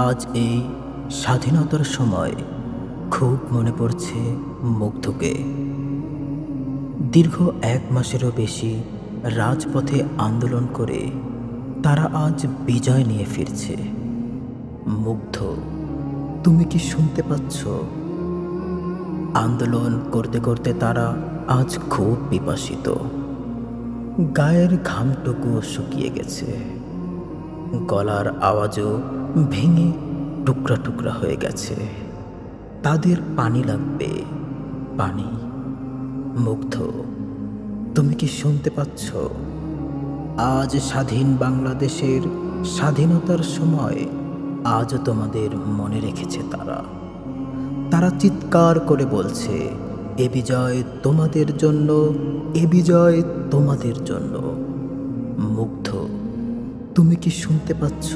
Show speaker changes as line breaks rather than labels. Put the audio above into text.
আজ এই স্বাধীনতার সময় খুব মনে পড়ছে মুগ্ধকে। দীর্ঘ ১ মাসেরও বেশি রাজপথে আন্দোলন করে তারা আজ বিজয় নিয়ে ফিরছে। মুগ্ধ, তুমি কি শুনতে পাচ্ছ? আন্দোলন করতে করতে তারা আজ খুব পিপাসিত। গায়ের ঘামটুকুও শুকিয়ে গেছে, গলার আওয়াজও ভেঙে টুকরা টুকরা হয়ে গেছে। তাদের পানি লাগবে, পানি। মুগ্ধ, তুমি কি শুনতে পাচ্ছ? আজ স্বাধীন বাংলাদেশের স্বাধীনতার সময় আজও তোমাদের মনে রেখেছে তারা। তারা চিৎকার করে বলছে, এ বিজয় তোমাদের জন্য, এ বিজয় তোমাদের জন্য। মুগ্ধ, তুমি কি শুনতে পাচ্ছ?